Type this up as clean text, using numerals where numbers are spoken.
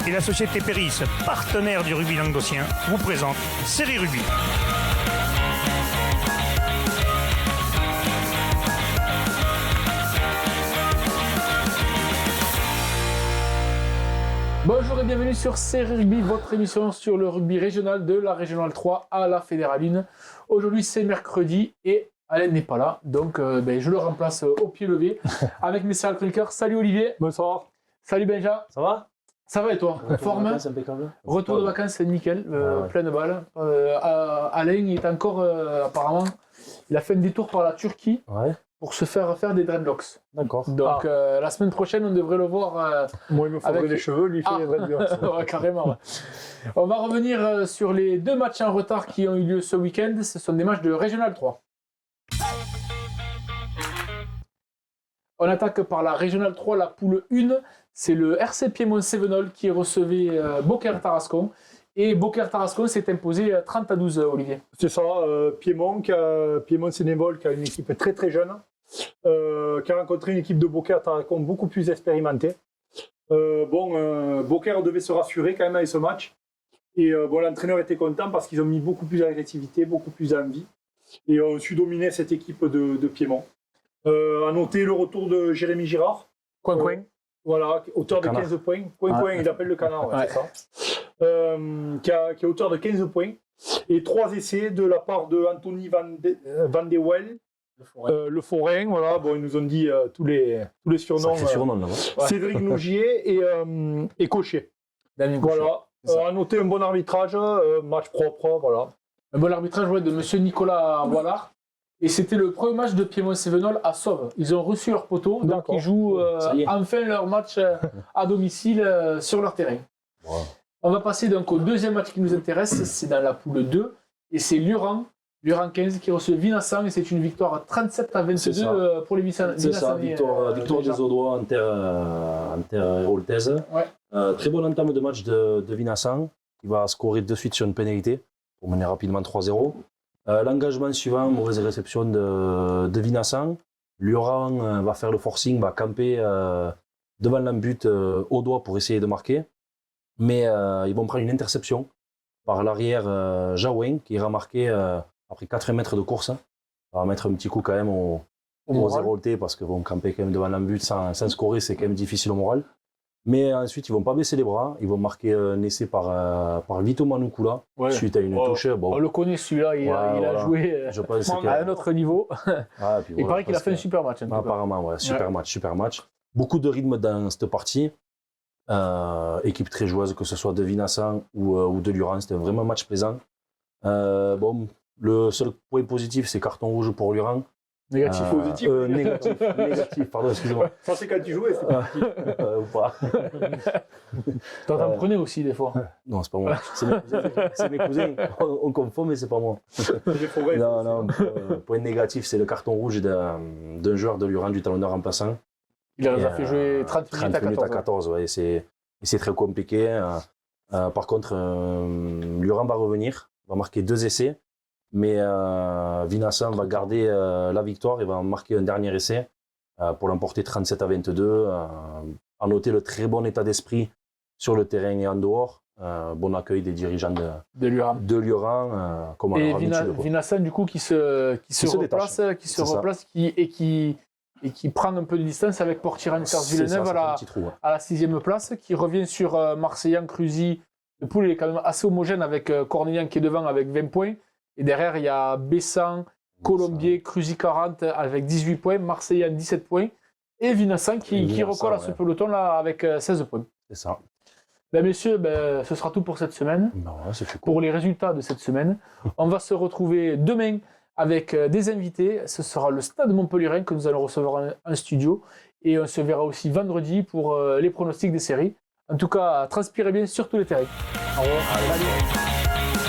et la société Péris, partenaire du rugby languedocien, vous présente Série Rugby. Bonjour et bienvenue sur Série Rugby, votre émission sur le rugby régional de la Régionale 3 à la Fédéral 1. Aujourd'hui c'est mercredi et Alain n'est pas là, donc je le remplace au pied levé avec mes sérieux chroniqueurs. Salut Olivier. Bonsoir. Salut Benja. Ça va? Ça va et toi? Forme? Retour de vacances, c'est nickel, pleine balle. Alain est encore apparemment, il a fait un détour par la Turquie pour se faire des dreadlocks. D'accord. Donc la semaine prochaine, on devrait le voir. Moi, il me faudrait les cheveux, lui, il fait les dreadlocks. Ouais, carrément. Ouais. On va revenir sur les deux matchs en retard qui ont eu lieu ce week-end. Ce sont des matchs de Régional 3. On attaque par la Régionale 3, la poule 1. C'est le RC Piémont-Sévenol qui recevait Beaucaire-Tarascon. Et Beaucaire-Tarascon s'est imposé 30-12, Olivier. C'est ça, Piémont-Sénévol qui a une équipe très très jeune, qui a rencontré une équipe de Beaucaire-Tarascon beaucoup plus expérimentée. Beaucaire devait se rassurer quand même avec ce match. Et l'entraîneur était content parce qu'ils ont mis beaucoup plus d'agressivité, beaucoup plus d'envie. Et ont su dominer cette équipe de Piémont. À noter le retour de Jérémy Girard. Coin. Voilà, auteur de 15 points. Coin, il appelle le canard, c'est ça. Qui est auteur de 15 points. Et 3 essais de la part de Anthony Van de Wel. Le forain, voilà. Bon, ils nous ont dit tous les surnoms. Cédric Nougier et Cochet. Voilà. À noter un bon arbitrage, match propre, voilà. Un bon arbitrage de M. Nicolas Wallard. Et c'était le premier match de Piémont-Sévenol à Sauve. Ils ont reçu leur poteau, donc ils jouent enfin leur match à domicile sur leur terrain. Wow. On va passer donc au deuxième match qui nous intéresse, c'est dans la poule 2, et c'est Lurhan 15 qui reçoit Vinassan, et c'est une victoire 37-22 pour les Vinassanais. C'est ça, victoire des Audois en terre héroltaise. Ouais. Très bonne entame de match de Vinassan, qui va scorer de suite sur une pénalité pour mener rapidement 3-0. L'engagement suivant, mauvaise réception de Vinassan. Lurhan va faire le forcing, va camper devant l'embut au doigt pour essayer de marquer. Mais ils vont prendre une interception par l'arrière Jaouin qui ira marquer après 80 mètres de course. Ça va mettre un petit coup quand même aux Héroltais parce qu'ils vont camper quand même devant l'embut sans scorer, c'est quand même difficile au moral. Mais ensuite, ils ne vont pas baisser les bras. Ils vont marquer un essai par Vito Manukula suite à une touche. Bon. On le connaît celui-là, il a joué je pense à un autre niveau. Il paraît qu'il a fait un super match. Apparemment, super match. Beaucoup de rythme dans cette partie. Équipe très joueuse, que ce soit de Vinassan ou de Lurhan. C'était vraiment un match plaisant. Le seul point positif, c'est carton rouge pour Lurhan. Négatif. Négatif, pardon, excusez-moi. Ça, c'est quand tu jouais, c'est positif. Ou pas. Toi, t'en prenais aussi, des fois. Non, c'est pas moi. C'est mes cousins. On confond, mais c'est pas moi. Point négatif, c'est le carton rouge d'un joueur de Lurhan, du talonneur remplaçant. Il les a fait jouer 30 minutes à 14. Et c'est très compliqué. Par contre, Lurhan va revenir, va marquer 2 essais. Mais Vinassan va garder la victoire et va marquer un dernier essai pour l'emporter 37-22. À noter le très bon état d'esprit sur le terrain et en dehors. Bon accueil des dirigeants de Lurhan. Comme et Vinassan, du coup, qui se replace et qui prend un peu de distance avec Portiran-Serge-Villeneuve à la 6e place, qui revient sur Marseillan, Cruzy. Le pool est quand même assez homogène avec Cornelian qui est devant avec 20 points. Et derrière, il y a Bessan, Colombier, Cruzy 40 avec 18 points, Marseillan 17 points et Vinassan qui recolle à ce peloton-là avec 16 points. C'est ça. Messieurs, ce sera tout pour cette semaine. Pour les résultats de cette semaine. On va se retrouver demain avec des invités. Ce sera le Stade Montpellierin que nous allons recevoir en studio. Et on se verra aussi vendredi pour les pronostics des séries. En tout cas, transpirez bien sur tous les terrains. Au revoir. Allez.